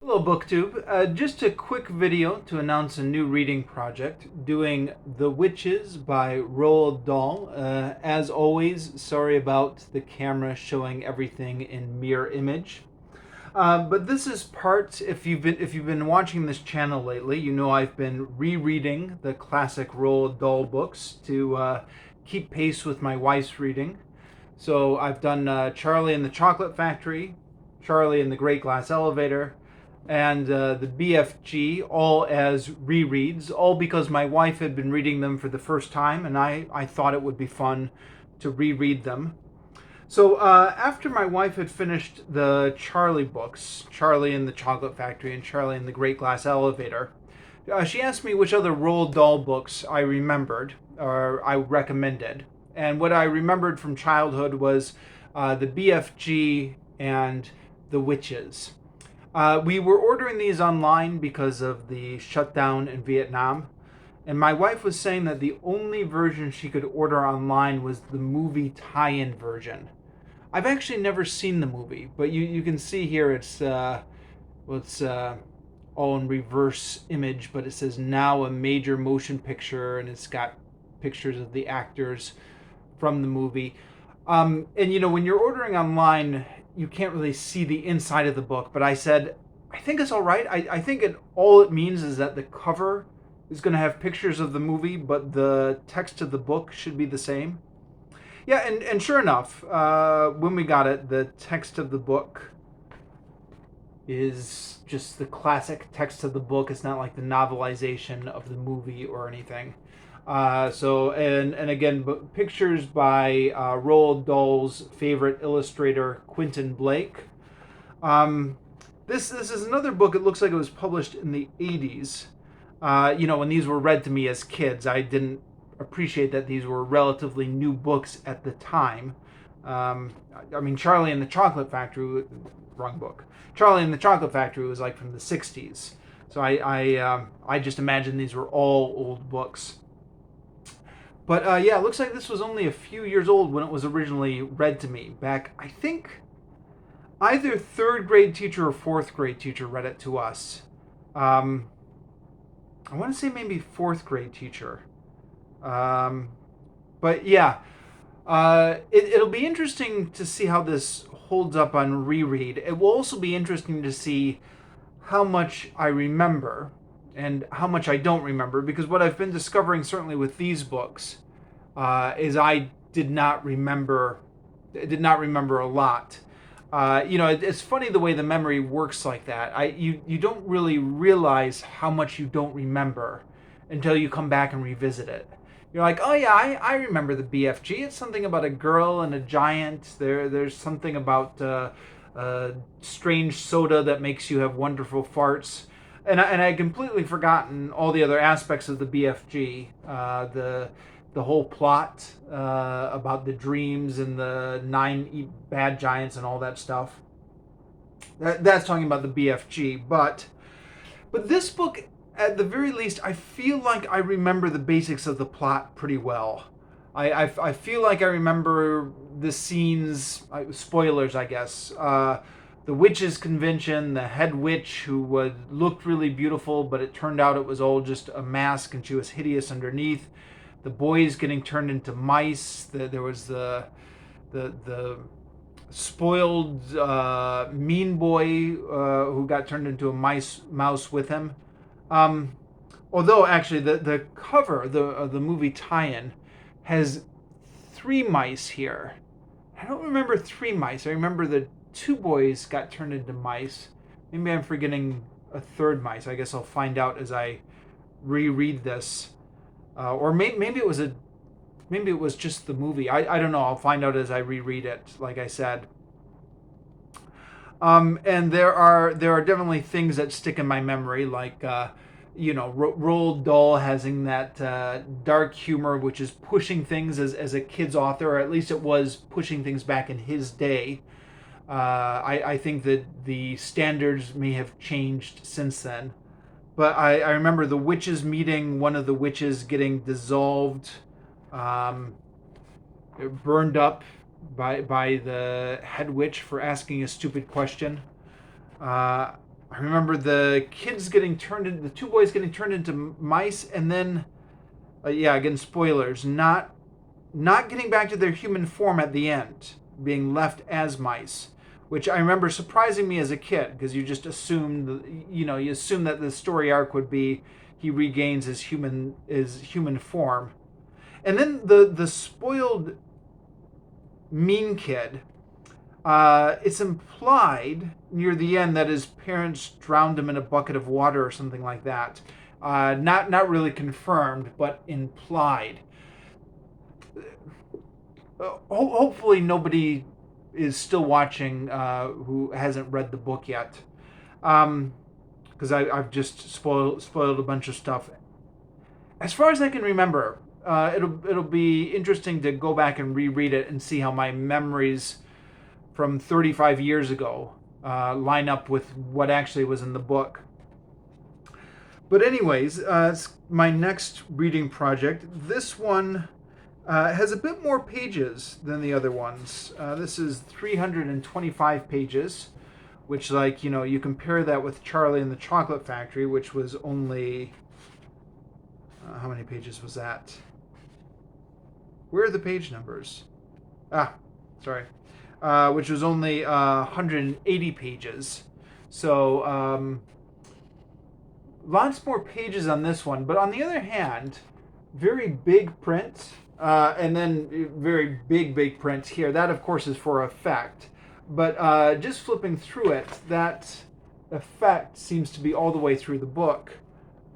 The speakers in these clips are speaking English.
Hello, BookTube. Just a quick video to announce a new reading project, doing The Witches by Roald Dahl. As always, sorry about the camera showing everything in mirror image. But this is part. If you've been watching this channel lately, you know I've been rereading the classic Roald Dahl books to keep pace with my wife's reading. So I've done Charlie and the Chocolate Factory, Charlie and the Great Glass Elevator, and the BFG, all as rereads, all because my wife had been reading them for the first time, and I thought it would be fun to reread them. So after my wife had finished the Charlie books, Charlie and the Chocolate Factory and Charlie and the Great Glass Elevator, she asked me which other Roald Dahl books I remembered or I recommended. And what I remembered from childhood was the BFG and the Witches. We were ordering these online because of the shutdown in Vietnam. And my wife was saying that the only version she could order online was the movie tie-in version. I've actually never seen the movie, but you can see here it's all in reverse image, but it says now a major motion picture, and it's got pictures of the actors from the movie. And when you're ordering online, you can't really see the inside of the book. But I said, I think it's all right. I think all it means is that the cover is going to have pictures of the movie, but the text of the book should be the same. Yeah, and sure enough, when we got it, the text of the book is just the classic text of the book. It's not like the novelization of the movie or anything. And again, pictures by Roald Dahl's favorite illustrator, Quentin Blake. This is another book. It looks like it was published in the 80s. When these were read to me as kids, I didn't appreciate that these were relatively new books at the time. Charlie and the Chocolate Factory, wrong book. Charlie and the Chocolate Factory was like from the 60s. So I just imagined these were all old books. But it looks like this was only a few years old when it was originally read to me. Back, I think, either third grade teacher or fourth grade teacher read it to us. I want to say maybe fourth grade teacher. But yeah, it'll be interesting to see how this holds up on reread. It will also be interesting to see how much I remember and how much I don't remember, because what I've been discovering, certainly with these books, is I did not remember a lot. It's funny the way the memory works like that. You don't really realize how much you don't remember until you come back and revisit it. You're like, oh yeah, I remember the BFG. It's something about a girl and a giant. There's something about strange soda that makes you have wonderful farts. And I had completely forgotten all the other aspects of the BFG. The whole plot about the dreams and the 9 bad giants and all that stuff. That's talking about the BFG, but this book, at the very least, I feel like I remember the basics of the plot pretty well. I feel like I remember the scenes, spoilers, I guess. The witches' convention, the head witch who looked really beautiful, but it turned out it was all just a mask and she was hideous underneath. The boys getting turned into mice. There was the spoiled mean boy who got turned into a mouse with him. Although actually the cover of the movie tie-in has 3 mice here. I don't remember 3 mice. I remember the 2 boys got turned into mice. Maybe I'm forgetting a 3rd mice. I guess I'll find out as I reread this. Or maybe it was just the movie. I don't know. I'll find out as I reread it. Like I said. And there are definitely things that stick in my memory, like Roald Dahl having that dark humor, which is pushing things as a kid's author, or at least it was pushing things back in his day. I think that the standards may have changed since then. But I remember the witches meeting, one of the witches getting dissolved, burned up by the head witch for asking a stupid question. I remember the two boys getting turned into mice, and then, yeah, again, spoilers, not getting back to their human form at the end, being left as mice, which I remember surprising me as a kid, because you just assumed, you assume that the story arc would be he regains his human form. And then the spoiled mean kid, it's implied near the end that his parents drowned him in a bucket of water or something like that. Not really confirmed, but implied. Hopefully nobody is still watching who hasn't read the book yet, because I've just spoiled a bunch of stuff. As far as I can remember, it'll be interesting to go back and reread it and see how my memories from 35 years ago line up with what actually was in the book. But anyways, it's my next reading project. This one has a bit more pages than the other ones. This is 325 pages, which, like, you compare that with Charlie and the Chocolate Factory, which was only... how many pages was that? Where are the page numbers? Sorry. Which was only 180 pages. So, lots more pages on this one. But on the other hand, very big print. And then very big print here. That, of course, is for effect. But just flipping through it, that effect seems to be all the way through the book.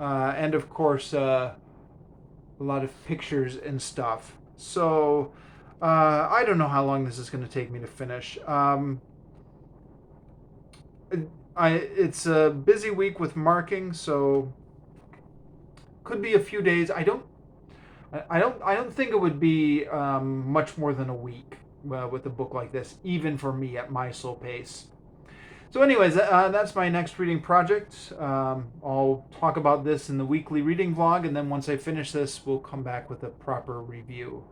And, of course, a lot of pictures and stuff. So, I don't know how long this is going to take me to finish. It's a busy week with marking, so could be a few days. I don't think it would be much more than a week with a book like this, even for me at my slow pace. So anyways, that's my next reading project. I'll talk about this in the weekly reading vlog, and then once I finish this, we'll come back with a proper review.